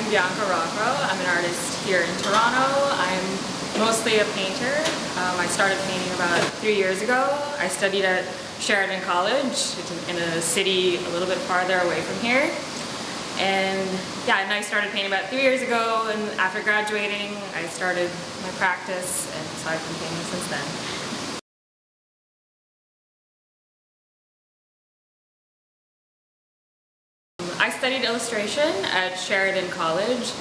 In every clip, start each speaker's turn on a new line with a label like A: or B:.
A: I'm Bianca Roco. I'm an artist here in Toronto. I'm mostly a painter. I started painting about 3 years ago. I studied at Sheridan College, which is in a city a little bit farther away from here. And yeah, and I started painting about 3 years ago, and after graduating, I started my practice, and so I've been painting since then. I studied illustration at Sheridan College,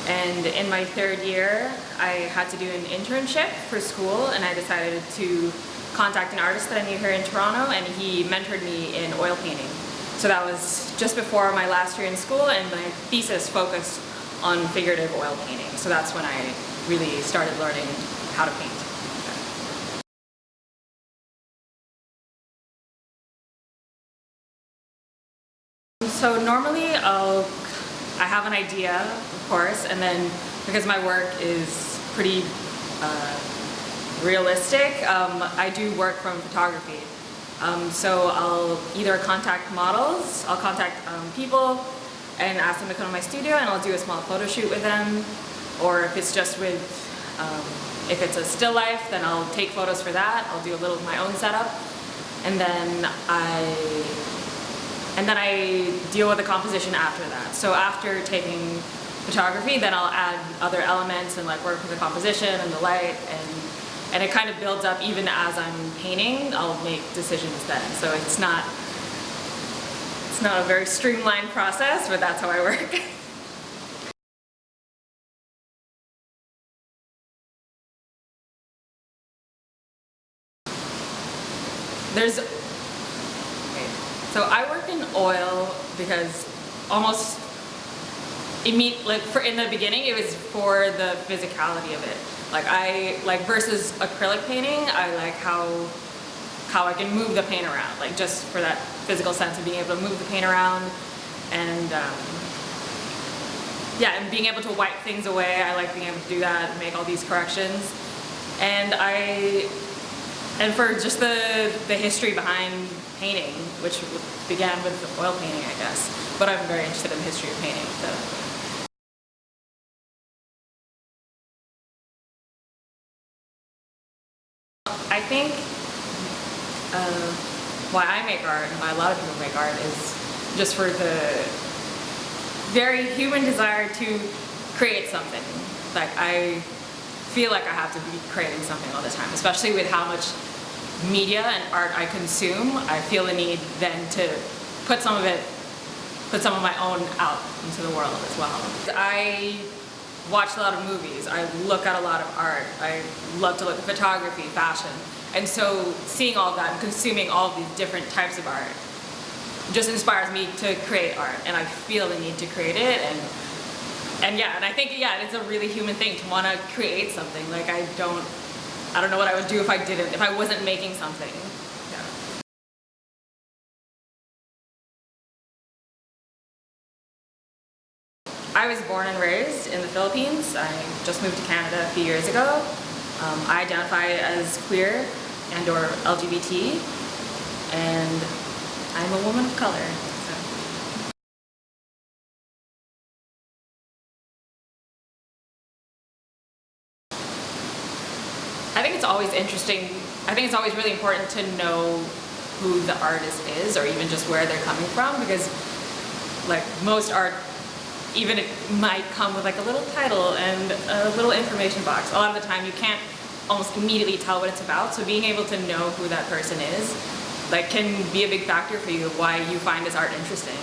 A: and in my 3rd year I had to do an internship for school, and I decided to contact an artist that I knew here in Toronto, and he mentored me in oil painting. So that was just before my last year in school, and my thesis focused on figurative oil painting. So that's when I really started learning how to paint. So normally I have an idea, of course, and then because my work is pretty realistic, I do work from photography. So I'll either contact models, I'll contact people and ask them to come to my studio, and I'll do a small photo shoot with them. Or if it's just with, if it's a still life, then I'll take photos for that. I'll do a little of my own setup, and then I deal with the composition after that. So after taking photography, then I'll add other elements and like work with the composition and the light, and it kind of builds up even as I'm painting. I'll make decisions then. So it's not a very streamlined process, but that's how I work. So I work in oil because almost in the beginning it was for the physicality of it. Like versus acrylic painting, I like how I can move the paint around, like just for that physical sense of being able to move the paint around, and yeah, and being able to wipe things away. I like being able to do that and make all these corrections. And for just the history behind painting, which began with oil painting, I guess. But I'm very interested in the history of painting. So. I think why I make art and why a lot of people make art is just for the very human desire to create something. Like I feel like I have to be creating something all the time, especially with how much media and art I consume. I feel the need then to put some of my own out into the world as well. I watch a lot of movies, I look at a lot of art, I love to look at photography, fashion, and so seeing all of that and consuming all of these different types of art just inspires me to create art, and I feel the need to create it, and yeah, and I think, yeah, it's a really human thing to want to create something. Like I don't know what I would do if I wasn't making something. Yeah. I was born and raised in the Philippines. I just moved to Canada a few years ago. I identify as queer and or LGBT, and I'm a woman of color. I think it's always interesting. I think it's always really important to know who the artist is, or even just where they're coming from, because like most art, even it might come with like a little title and a little information box. A lot of the time you can't almost immediately tell what it's about, so being able to know who that person is like can be a big factor for you of why you find this art interesting.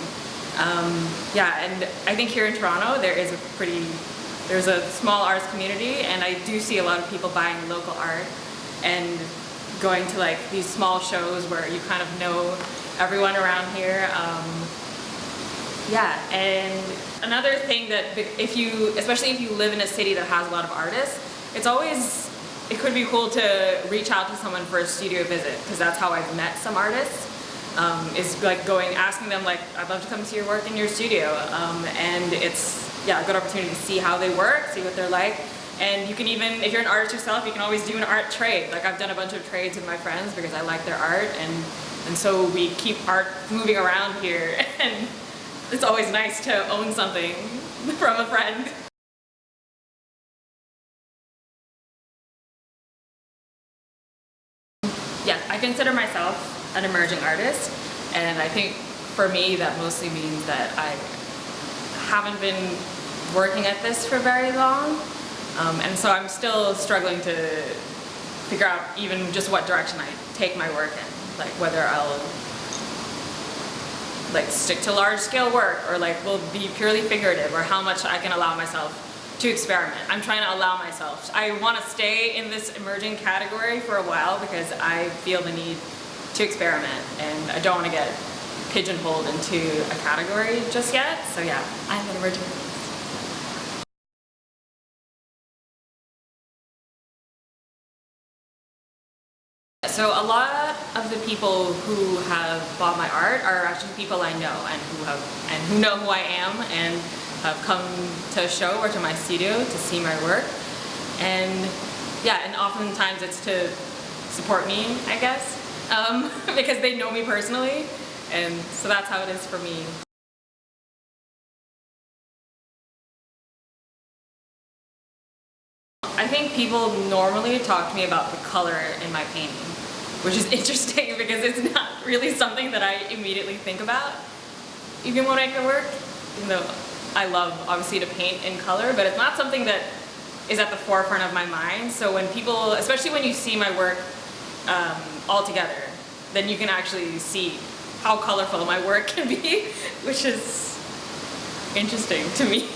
A: Yeah, and I think here in Toronto there's a small arts community, and I do see a lot of people buying local art and going to like these small shows where you kind of know everyone around here. Yeah, and another thing that especially if you live in a city that has a lot of artists, it could be cool to reach out to someone for a studio visit, because that's how I've met some artists. Is like asking them like, I'd love to come see your work in your studio, and it's, yeah, a good opportunity to see how they work, see what they're like. And you can even, if you're an artist yourself, you can always do an art trade. Like I've done a bunch of trades with my friends because I like their art, and so we keep art moving around here, and it's always nice to own something. from a friend. Yeah, I consider myself an emerging artist, and I think for me that mostly means that I haven't been working at this for very long, and so I'm still struggling to figure out even just what direction I take my work in, like whether I'll like stick to large-scale work or like will be purely figurative, or how much I can allow myself to experiment. I'm trying to allow myself. I want to stay in this emerging category for a while because I feel the need to experiment, and I don't want to get pigeonholed into a category just yet. So yeah, I'm an emerging artist. So a lot of the people who have bought my art are actually people I know and who know who I am and have come to a show or to my studio to see my work. And yeah, and oftentimes it's to support me, I guess, because they know me personally, and so that's how it is for me. I think people normally talk to me about the color in my painting, which is interesting because it's not really something that I immediately think about even when I make the work, even though I love obviously to paint in color, but it's not something that is at the forefront of my mind. So when people, especially when you see my work all together, then you can actually see how colorful my work can be, which is interesting to me.